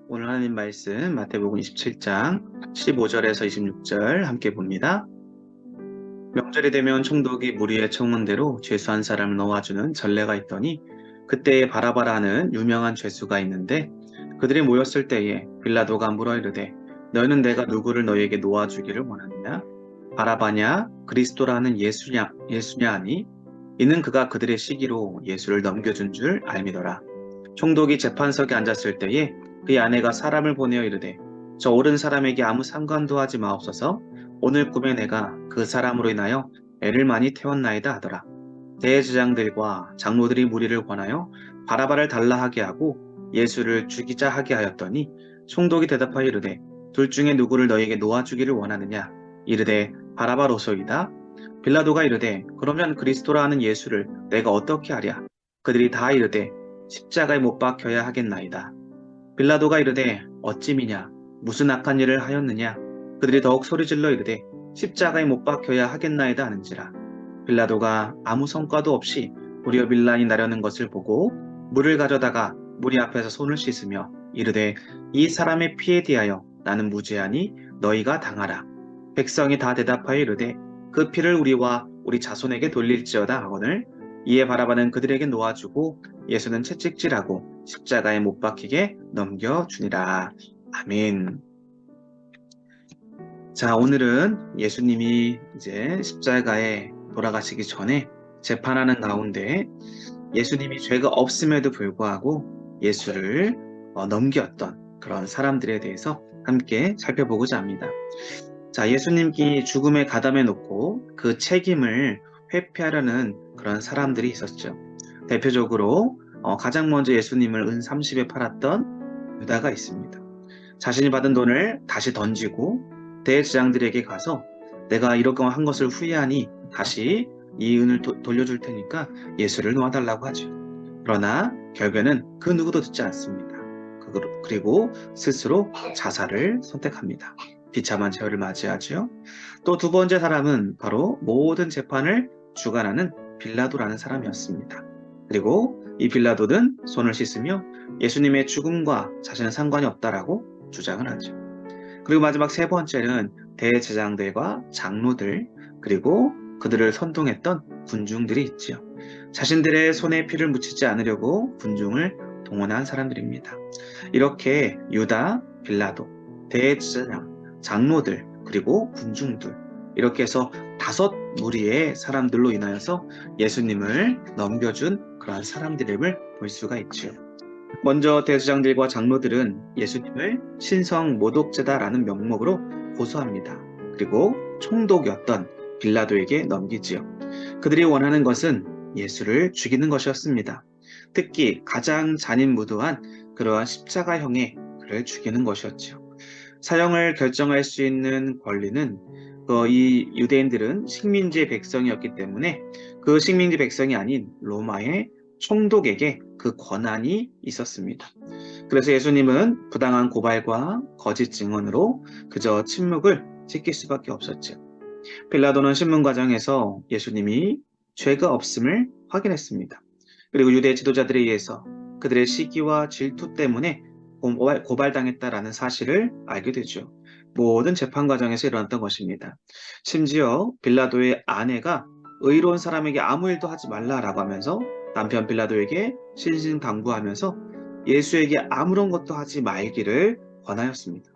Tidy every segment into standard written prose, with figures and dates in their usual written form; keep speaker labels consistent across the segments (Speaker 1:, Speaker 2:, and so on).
Speaker 1: 오늘 하나님 말씀 마태복음 27장 15절에서 26절 함께 봅니다. 명절이 되면 총독이 무리의 청문대로 죄수한 사람을 놓아주는 전례가 있더니 그때에 바라바라는 유명한 죄수가 있는데 그들이 모였을 때에 빌라도가 물어 이르되 너희는 내가 누구를 너희에게 놓아주기를 원하느냐? 바라바냐? 그리스도라는 예수냐 하니 이는 그가 그들의 시기로 예수를 넘겨준 줄 알미더라. 총독이 재판석에 앉았을 때에 그의 아내가 사람을 보내어 이르되 저 옳은 사람에게 아무 상관도 하지 마옵소서. 오늘 꿈에 내가 그 사람으로 인하여 애를 많이 태웠나이다 하더라. 대제사장들과 장로들이 무리를 권하여 바라바를 달라 하게 하고 예수를 죽이자 하게 하였더니 총독이 대답하여 이르되 둘 중에 누구를 너희에게 놓아주기를 원하느냐? 이르되 바라바로소이다. 빌라도가 이르되 그러면 그리스도라 하는 예수를 내가 어떻게 하랴? 그들이 다 이르되 십자가에 못 박혀야 하겠나이다. 빌라도가 이르되 어찌미냐 무슨 악한 일을 하였느냐. 그들이 더욱 소리질러 이르되 십자가에 못 박혀야 하겠나이다 하는지라. 빌라도가 아무 성과도 없이 무리어 빌란이 나려는 것을 보고 물을 가져다가 무리 앞에서 손을 씻으며 이르되 이 사람의 피에 대하여 나는 무죄하니 너희가 당하라. 백성이 다 대답하여 이르되 그 피를 우리와 우리 자손에게 돌릴지어다 하거늘 이에 바라바는 그들에게 놓아주고 예수는 채찍질하고 십자가에 못 박히게 넘겨주니라. 아멘. 자, 오늘은 예수님이 이제 십자가에 돌아가시기 전에 재판하는 가운데 예수님이 죄가 없음에도 불구하고 예수를 넘겼던 그런 사람들에 대해서 함께 살펴보고자 합니다. 자, 예수님께 죽음에 가담해 놓고 그 책임을 회피하려는 그런 사람들이 있었죠. 대표적으로 가장 먼저 예수님을 은 30에 팔았던 유다가 있습니다. 자신이 받은 돈을 다시 던지고 대제사장들에게 가서 내가 이렇게 한 것을 후회하니 다시 이 은을 돌려줄 테니까 예수를 놓아달라고 하죠. 그러나 결국에는 그 누구도 듣지 않습니다. 그리고 스스로 자살을 선택합니다. 비참한 재회를 맞이하죠. 또 두 번째 사람은 바로 모든 재판을 주관하는 빌라도라는 사람이었습니다. 그리고 이 빌라도는 손을 씻으며 예수님의 죽음과 자신은 상관이 없다라고 주장을 하죠. 그리고 마지막 세 번째는 대제사장들과 장로들 그리고 그들을 선동했던 군중들이 있지요. 자신들의 손에 피를 묻히지 않으려고 군중을 동원한 사람들입니다. 이렇게 유다, 빌라도, 대제사장, 장로들 그리고 군중들 이렇게 해서 5무리의 사람들로 인하여서 예수님을 넘겨준 그러한 사람들임을 볼 수가 있죠. 먼저 대제사장들과 장로들은 예수님을 신성 모독죄다라는 명목으로 고소합니다. 그리고 총독이었던 빌라도에게 넘기지요. 그들이 원하는 것은 예수를 죽이는 것이었습니다. 특히 가장 잔인무도한 그러한 십자가형의 그를 죽이는 것이었죠. 사형을 결정할 수 있는 권리는 이 유대인들은 식민지의 백성이었기 때문에 그 식민지 백성이 아닌 로마의 총독에게 그 권한이 있었습니다. 그래서 예수님은 부당한 고발과 거짓 증언으로 그저 침묵을 지킬 수밖에 없었죠. 빌라도는 신문 과정에서 예수님이 죄가 없음을 확인했습니다. 그리고 유대 지도자들에 의해서 그들의 시기와 질투 때문에 고발당했다라는 사실을 알게 되죠. 모든 재판 과정에서 일어났던 것입니다. 심지어 빌라도의 아내가 의로운 사람에게 아무 일도 하지 말라라고 하면서 남편 빌라도에게 신신당부하면서 예수에게 아무런 것도 하지 말기를 권하였습니다.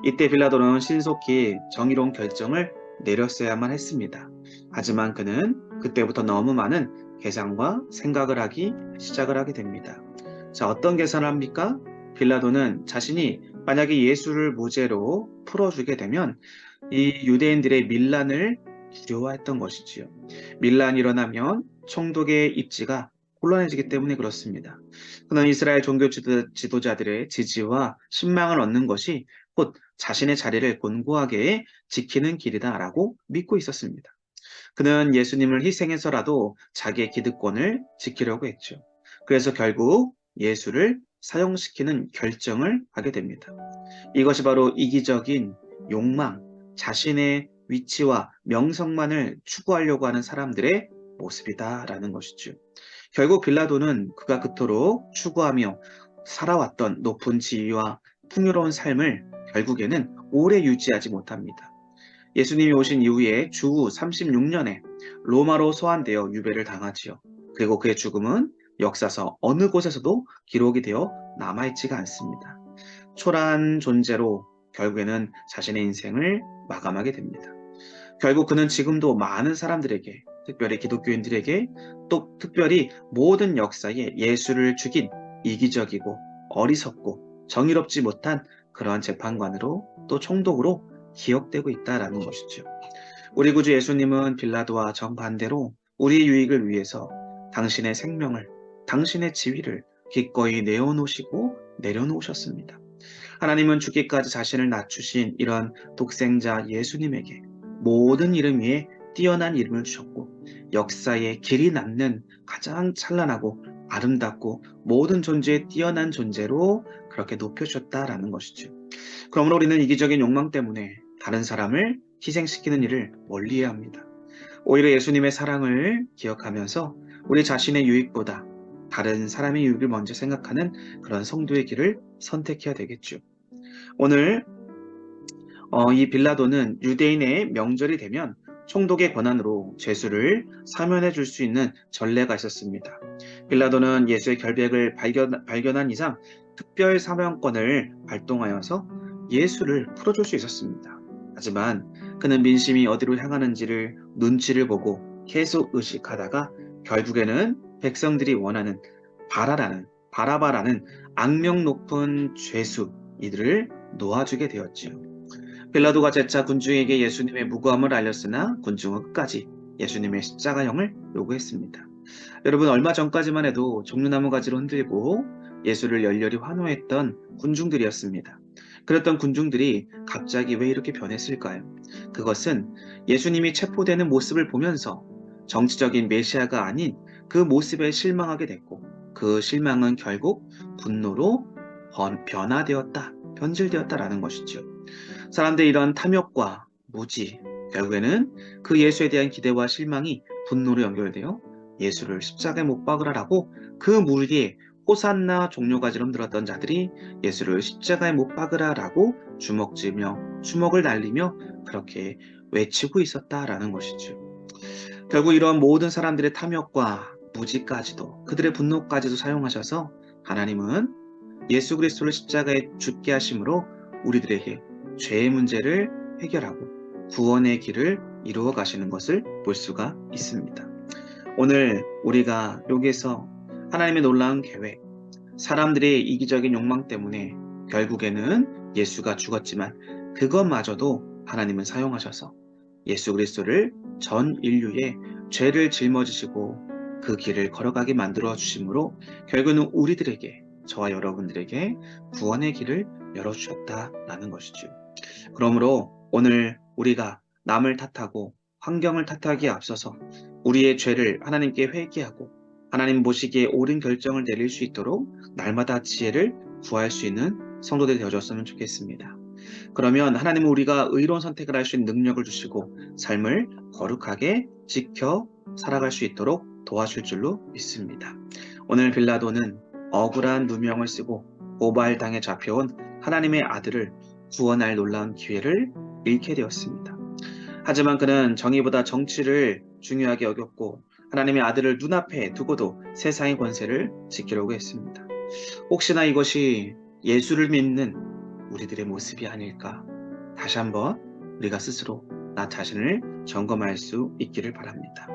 Speaker 1: 이때 빌라도는 신속히 정의로운 결정을 내렸어야만 했습니다. 하지만 그는 그때부터 너무 많은 계산과 생각을 하기 시작을 하게 됩니다. 자, 어떤 계산을 합니까? 빌라도는 자신이 만약에 예수를 무죄로 풀어주게 되면 이 유대인들의 밀란을 두려워했던 것이지요. 밀란이 일어나면 총독의 입지가 혼란해지기 때문에 그렇습니다. 그는 이스라엘 종교 지도자들의 지지와 신망을 얻는 것이 곧 자신의 자리를 곤고하게 지키는 길이다라고 믿고 있었습니다. 그는 예수님을 희생해서라도 자기의 기득권을 지키려고 했죠. 그래서 결국 예수를 사형시키는 결정을 하게 됩니다. 이것이 바로 이기적인 욕망, 자신의 위치와 명성만을 추구하려고 하는 사람들의 모습이다라는 것이죠. 결국 빌라도는 그가 그토록 추구하며 살아왔던 높은 지위와 풍요로운 삶을 결국에는 오래 유지하지 못합니다. 예수님이 오신 이후에 주후 36년에 로마로 소환되어 유배를 당하지요. 그리고 그의 죽음은 역사서 어느 곳에서도 기록이 되어 남아있지가 않습니다. 초라한 존재로 결국에는 자신의 인생을 마감하게 됩니다. 결국 그는 지금도 많은 사람들에게, 특별히 기독교인들에게, 또 특별히 모든 역사에 예수를 죽인 이기적이고 어리석고 정의롭지 못한 그러한 재판관으로 또 총독으로 기억되고 있다라는 것이죠. 우리 구주 예수님은 빌라도와 정반대로 우리의 유익을 위해서 당신의 생명을, 당신의 지위를 기꺼이 내어놓으시고 내려놓으셨습니다. 하나님은 죽기까지 자신을 낮추신 이런 독생자 예수님에게 모든 이름 위에 뛰어난 이름을 주셨고 역사에 길이 남는 가장 찬란하고 아름답고 모든 존재에 뛰어난 존재로 그렇게 높여주셨다라는 것이죠. 그러므로 우리는 이기적인 욕망 때문에 다른 사람을 희생시키는 일을 멀리해야 합니다. 오히려 예수님의 사랑을 기억하면서 우리 자신의 유익보다 다른 사람의 유익을 먼저 생각하는 그런 성도의 길을 선택해야 되겠죠. 오늘 이 빌라도는 유대인의 명절이 되면 총독의 권한으로 죄수를 사면해 줄 수 있는 전례가 있었습니다. 빌라도는 예수의 결백을 발견한 이상 특별 사면권을 발동하여서 예수를 풀어줄 수 있었습니다. 하지만 그는 민심이 어디로 향하는지를 눈치를 보고 계속 의식하다가 결국에는 백성들이 원하는 바라바라는 악명 높은 죄수 이들을 놓아주게 되었지요. 빌라도가 재차 군중에게 예수님의 무고함을 알렸으나 군중은 끝까지 예수님의 십자가형을 요구했습니다. 여러분, 얼마 전까지만 해도 종려나무 가지로 흔들고 예수를 열렬히 환호했던 군중들이었습니다. 그랬던 군중들이 갑자기 왜 이렇게 변했을까요? 그것은 예수님이 체포되는 모습을 보면서 정치적인 메시아가 아닌 그 모습에 실망하게 됐고 그 실망은 결국 분노로 변질되었다라는 것이죠. 사람들의 이런 탐욕과 무지, 결국에는 그 예수에 대한 기대와 실망이 분노로 연결되어 예수를 십자가에 못 박으라라고 그 무리에 호산나 종려가지로 흔들었던 자들이 예수를 십자가에 못 박으라라고 주먹을 날리며 그렇게 외치고 있었다라는 것이죠. 결국 이런 모든 사람들의 탐욕과 무지까지도 그들의 분노까지도 사용하셔서 하나님은 예수 그리스도를 십자가에 죽게 하심으로 우리들에게 죄의 문제를 해결하고 구원의 길을 이루어 가시는 것을 볼 수가 있습니다. 오늘 우리가 여기에서 하나님의 놀라운 계획, 사람들의 이기적인 욕망 때문에 결국에는 예수가 죽었지만 그것마저도 하나님은 사용하셔서 예수 그리스도를 전 인류의 죄를 짊어지시고 그 길을 걸어가게 만들어 주심으로 결국은 우리들에게, 저와 여러분들에게 구원의 길을 열어주셨다라는 것이죠. 그러므로 오늘 우리가 남을 탓하고 환경을 탓하기에 앞서서 우리의 죄를 하나님께 회개하고 하나님 보시기에 옳은 결정을 내릴 수 있도록 날마다 지혜를 구할 수 있는 성도들이 되어줬으면 좋겠습니다. 그러면 하나님은 우리가 의로운 선택을 할 수 있는 능력을 주시고 삶을 거룩하게 지켜 살아갈 수 있도록 도와줄 줄로 믿습니다. 오늘 빌라도는 억울한 누명을 쓰고 고발당에 잡혀온 하나님의 아들을 구원할 놀라운 기회를 잃게 되었습니다. 하지만 그는 정의보다 정치를 중요하게 여겼고 하나님의 아들을 눈앞에 두고도 세상의 권세를 지키려고 했습니다. 혹시나 이것이 예수를 믿는 우리들의 모습이 아닐까? 다시 한번 우리가 스스로 나 자신을 점검할 수 있기를 바랍니다.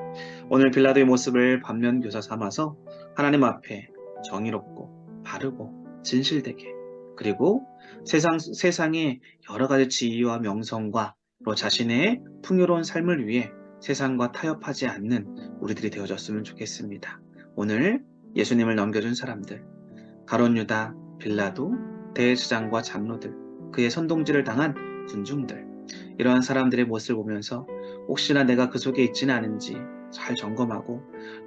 Speaker 1: 오늘 빌라도의 모습을 반면교사 삼아서 하나님 앞에 정의롭고 바르고 진실되게, 그리고 세상의 여러 가지 지위와 명성과 자신의 풍요로운 삶을 위해 세상과 타협하지 않는 우리들이 되어졌으면 좋겠습니다. 오늘 예수님을 넘겨준 사람들, 가룟 유다, 빌라도, 대제사장과 장로들, 그의 선동질을 당한 군중들, 이러한 사람들의 모습을 보면서 혹시나 내가 그 속에 있지는 않은지 잘 점검하고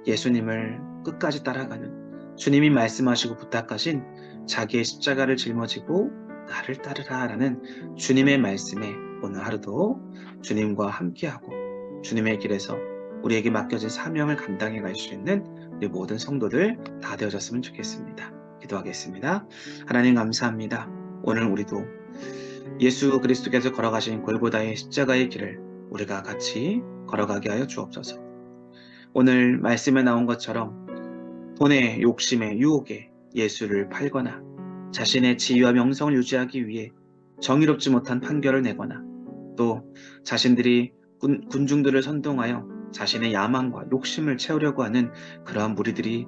Speaker 1: 예수님을 끝까지 따라가는, 주님이 말씀하시고 부탁하신 자기의 십자가를 짊어지고 나를 따르라 라는 주님의 말씀에 오늘 하루도 주님과 함께하고 주님의 길에서 우리에게 맡겨진 사명을 감당해 갈 수 있는 우리 모든 성도들 다 되어졌으면 좋겠습니다. 기도하겠습니다. 하나님 감사합니다. 오늘 우리도 예수 그리스도께서 걸어가신 골고다의 십자가의 길을 우리가 같이 걸어가게 하여 주옵소서. 오늘 말씀에 나온 것처럼 돈의 욕심에 유혹에 예수를 팔거나 자신의 지위와 명성을 유지하기 위해 정의롭지 못한 판결을 내거나 또 자신들이 군중들을 선동하여 자신의 야망과 욕심을 채우려고 하는 그러한 무리들이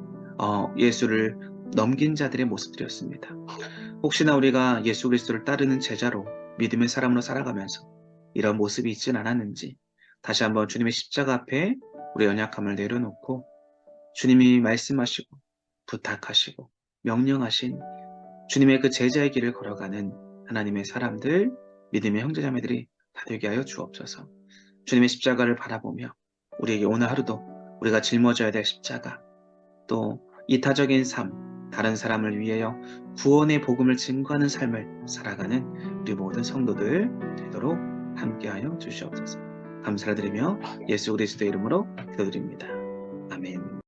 Speaker 1: 예수를 넘긴 자들의 모습들이었습니다. 혹시나 우리가 예수 그리스도를 따르는 제자로 믿음의 사람으로 살아가면서 이런 모습이 있진 않았는지 다시 한번 주님의 십자가 앞에 우리의 연약함을 내려놓고 주님이 말씀하시고 부탁하시고 명령하신 주님의 그 제자의 길을 걸어가는 하나님의 사람들, 믿음의 형제자매들이 다 되게 하여 주옵소서. 주님의 십자가를 바라보며 우리에게 오늘 하루도 우리가 짊어져야 될 십자가, 또 이타적인 삶, 다른 사람을 위하여 구원의 복음을 증거하는 삶을 살아가는 우리 모든 성도들 되도록 함께하여 주시옵소서. 감사드리며 예수 그리스도의 이름으로 기도드립니다. 아멘.